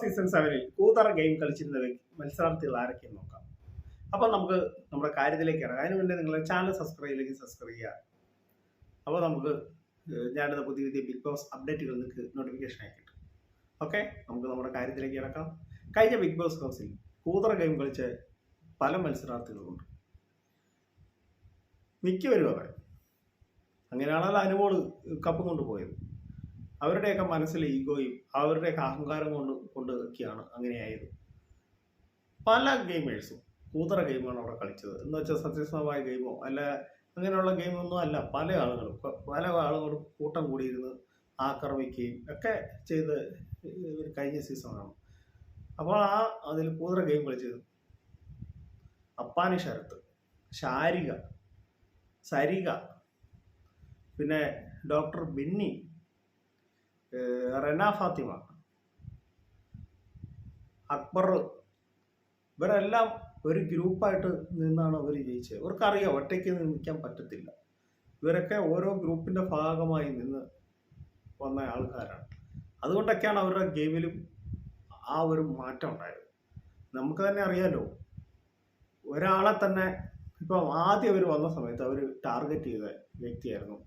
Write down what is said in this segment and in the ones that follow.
Season 7-ൽ കൂതറ game കളിച്ചിരുന്ന മത്സരാർത്ഥികൾ ആരൊക്കെയെന്ന് നോക്കാം. അപ്പോൾ നമുക്ക് നമ്മുടെ കാര്യത്തിലേക്ക് ഇറങ്ങാം. അതിന് മുന്നേ നിങ്ങൾ ചാനൽ സബ്സ്ക്രൈബ് ചെയ്യുക. അപ്പോൾ നമുക്ക് ഞാനിത് പുതിയ ബിഗ് ബോസ് അപ്ഡേറ്റുകൾ നിങ്ങൾക്ക് നോട്ടിഫിക്കേഷൻ ആയി കിട്ടും. ഓക്കെ, നമുക്ക് നമ്മുടെ കാര്യത്തിലേക്ക് ഇറക്കാം. കഴിഞ്ഞ ബിഗ് ബോസ് ഹൗസിൽ കൂതറ ഗെയിം കളിച്ച പല മത്സരാർത്ഥികളുണ്ട്. മിക്കവരും അവർ അങ്ങനെയാണല്ലോ അനുമോള് കപ്പ് കൊണ്ടുപോയത്. അവരുടെയൊക്കെ മനസ്സിലെ ഈഗോയും അവരുടെയൊക്കെ അഹങ്കാരം കൊണ്ടൊക്കെയാണ് അങ്ങനെയായത്. പല ഗെയിമേഴ്സും കൂതറ ഗെയിമാണ് അവിടെ കളിച്ചത് എന്ന് വെച്ചാൽ സത്യസന്ധമായ ഗെയിമോ അല്ല അങ്ങനെയുള്ള ഗെയിമൊന്നും അല്ല. പല ആളുകളും കൂട്ടം കൂടിയിരുന്ന് ആക്രമിക്കുകയും ഒക്കെ ചെയ്ത് കഴിഞ്ഞ സീസണാണ്. അപ്പോൾ അതിൽ കൂതറ ഗെയിം കളിച്ചത് അപ്പാനി ശരത്ത്, ശാരിക, സരിക, പിന്നെ ഡോക്ടർ ബിന്നി, റെന ഫാത്തിമ, അക്ബർ, ഇവരെല്ലാം ഒരു ഗ്രൂപ്പായിട്ട് നിന്നാണ് അവർ ജയിച്ചത്. ഇവർക്കറിയാം ഒറ്റയ്ക്ക് നിൽക്കാൻ പറ്റത്തില്ല. ഇവരൊക്കെ ഓരോ ഗ്രൂപ്പിൻ്റെ ഭാഗമായി നിന്ന് വന്ന ആൾക്കാരാണ്. അതുകൊണ്ടൊക്കെയാണ് അവരുടെ ഗെയിമിലും ആ ഒരു മാറ്റം ഉണ്ടായത്. നമുക്ക് തന്നെ അറിയാലോ, ഒരാളെ തന്നെ ഇപ്പം ആദ്യം അവർ വന്ന സമയത്ത് അവർ ടാർഗറ്റ് ചെയ്ത വ്യക്തിയായിരുന്നു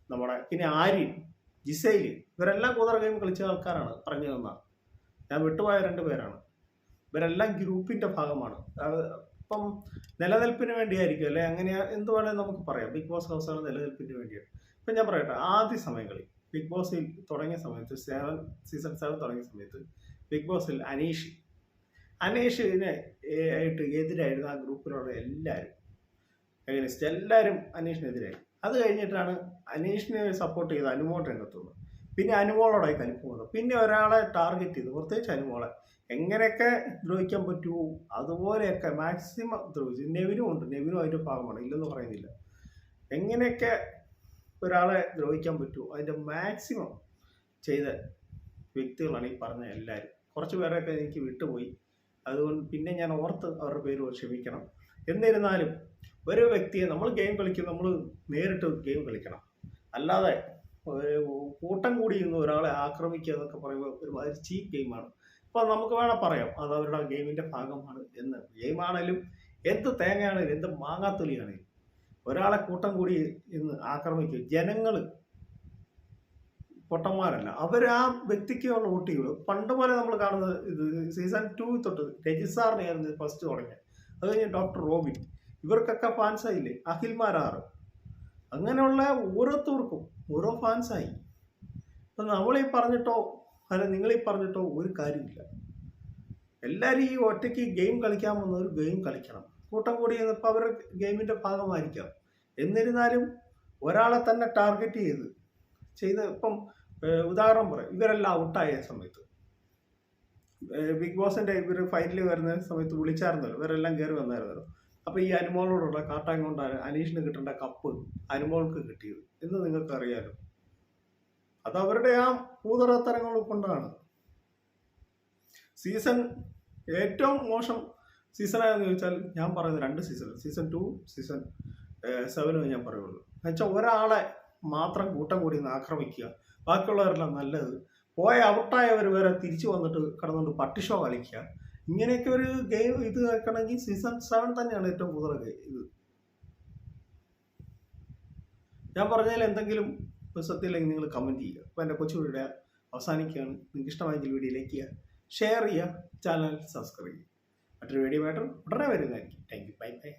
നമ്മുടെ പിന്നെ ആര്യൻ, ജിസൈല്. ഇവരെല്ലാം കൂതറ ഗെയിം കളിച്ച ആൾക്കാരാണ്. പറഞ്ഞു തന്ന ഞാൻ വിട്ടുപോയ 2 പേരാണ്. ഇവരെല്ലാം ഗ്രൂപ്പിൻ്റെ ഭാഗമാണ്. ഇപ്പം നിലനിൽപ്പിന് വേണ്ടിയായിരിക്കും അല്ലെ, അങ്ങനെ എന്ത് വേണമെങ്കിൽ നമുക്ക് പറയാം. ബിഗ് ബോസ് ഹൗസാണ് നിലനിൽപ്പിന് വേണ്ടിയാണ്. ഇപ്പം ഞാൻ പറയട്ടെ, ആദ്യ സമയങ്ങളിൽ ബിഗ് ബോസിൽ തുടങ്ങിയ സമയത്ത് സീസൺ 7 തുടങ്ങിയ സമയത്ത് ബിഗ് ബോസിൽ അനീഷിനെ ആയിട്ട് എതിരായിരുന്നു ആ ഗ്രൂപ്പിലുള്ള എല്ലാവരും. എല്ലാവരും അനീഷിനെതിരായി. അത് കഴിഞ്ഞിട്ടാണ് അനീഷിനെ സപ്പോർട്ട് ചെയ്ത് അനുമോൾ രംഗത്തുന്നത്. പിന്നെ അനുമോളോടായി കലിപ്പ് വന്നു. പിന്നെ ഒരാളെ ടാർഗറ്റ് ചെയ്തു, പ്രത്യേകിച്ച് അനുമോളെ എങ്ങനെയൊക്കെ ദ്രോഹിക്കാൻ പറ്റുമോ അതുപോലെയൊക്കെ മാക്സിമം ദ്രോഹിച്ചു. നെവിനും അതിൻ്റെ ഭാഗമാണ്, ഇല്ലെന്ന് പറയുന്നില്ല. എങ്ങനെയൊക്കെ ഒരാളെ ദ്രോഹിക്കാൻ പറ്റുമോ അതിൻ്റെ മാക്സിമം ചെയ്ത വ്യക്തികളാണ് ഈ പറഞ്ഞ എല്ലാവരും. കുറച്ച് പേരൊക്കെ എനിക്ക് വിട്ടുപോയി, അതുകൊണ്ട് പിന്നെ ഞാൻ ഓർത്ത് അവരുടെ പേര് ക്ഷമിക്കണം. എന്നിരുന്നാലും ഒരു വ്യക്തിയെ നമ്മൾ ഗെയിം കളിക്കും, നമ്മൾ നേരിട്ട് ഗെയിം കളിക്കണം. അല്ലാതെ കൂട്ടം കൂടി ഇന്ന് ഒരാളെ ആക്രമിക്കുക എന്നൊക്കെ പറയുമ്പോൾ ഒരുമാതിരി ചീപ്പ് ഗെയിമാണ്. അപ്പോൾ നമുക്ക് വേണം പറയാം അത് അവരുടെ ഗെയിമിൻ്റെ ഭാഗമാണ് എന്ന്. ഗെയിമാണേലും എന്ത് തേങ്ങയാണേലും എന്ത് മാങ്ങാത്തൊലിയാണേലും ഒരാളെ കൂട്ടം കൂടി ഇന്ന് ആക്രമിക്കുക. ജനങ്ങൾ പൊട്ടന്മാരല്ല, അവർ ആ വ്യക്തിക്കുള്ള വോട്ട് ചെയ്യുള്ളൂ. പണ്ട് പോലെ നമ്മൾ കാണുന്നത് ഇത് സീസൺ 2 തൊട്ട് രജിസാറിനെയായിരുന്നു ഫസ്റ്റ് തുടങ്ങിയത്. അത് കഴിഞ്ഞ് ഡോക്ടർ റോബിൻ, ഇവർക്കൊക്കെ ഫാൻസായില്ലേ. അഖിൽമാരാറ്, അങ്ങനെയുള്ള ഓരോരുത്തർക്കും ഓരോ ഫാൻസായി. അപ്പം നമ്മളീ പറഞ്ഞിട്ടോ അല്ല നിങ്ങളീ പറഞ്ഞിട്ടോ ഒരു കാര്യമില്ല. എല്ലാവരും ഈ ഒറ്റയ്ക്ക് ഗെയിം കളിക്കാൻ വന്നവർ ഗെയിം കളിക്കണം. കൂട്ടം കൂടി ഇപ്പോൾ അവരുടെ ഗെയിമിൻ്റെ ഭാഗമായിരിക്കാം. എന്നിരുന്നാലും ഒരാളെ തന്നെ ടാർഗറ്റ് ചെയ്ത് ഇപ്പം ഉദാഹരണം പറയാം, ഇവരെല്ലാം ഔട്ടായ സമയത്ത് ബിഗ് ബോസിൻ്റെ ഇവർ ഫൈനലിൽ വരുന്ന സമയത്ത് വിളിച്ചായിരുന്നല്ലോ, ഇവരെല്ലാം കയറി വന്നായിരുന്നല്ലോ. അപ്പോൾ ഈ അനുമോളോടുള്ള കാട്ടാൻ കൊണ്ടാണ് അനീഷിന് കിട്ടേണ്ട കപ്പ് അനുമോൾക്ക് കിട്ടിയത് എന്ന് നിങ്ങൾക്ക് അറിയാലോ. അത് അവരുടെ ആ കൂതറത്തരങ്ങൾ കൊണ്ടാണ്. സീസൺ ഏറ്റവും മോശം സീസണായെന്ന് ചോദിച്ചാൽ ഞാൻ പറയുന്നത് 2 സീസൺ 2 സീസൺ 7 ഞാൻ പറയുള്ളൂ. എന്നുവെച്ചാൽ ഒരാളെ മാത്രം കൂട്ടം കൂടി ആക്രമിക്കുക, ബാക്കിയുള്ളവരെല്ലാം നല്ലത് പോയ ഔട്ടായവർ വരെ തിരിച്ചു വന്നിട്ട് കിടന്നുകൊണ്ട് പട്ടിഷോ കളിക്കുക. ഇങ്ങനെയൊക്കെ ഒരു ഗെയിം ഇത് കളിക്കണമെങ്കിൽ സീസൺ 7 തന്നെയാണ് ഏറ്റവും കൂടുതൽ ഇത്. ഞാൻ പറഞ്ഞതിൽ എന്തെങ്കിലും സത്യമില്ലെങ്കിൽ നിങ്ങൾ കമൻറ്റ് ചെയ്യുക. അപ്പോൾ എൻ്റെ കൊച്ചു വീഡിയോ അവസാനിക്കുകയാണ്. നിങ്ങൾക്ക് ഇഷ്ടമായെങ്കിൽ വീഡിയോ ലൈക്ക് ചെയ്യുക, ഷെയർ ചെയ്യുക, ചാനൽ സബ്സ്ക്രൈബ് ചെയ്യുക. മറ്റൊരു വീഡിയോ ആയിട്ട് ഉടനെ വരുന്നതായിരിക്കും. Thank you, bye bye.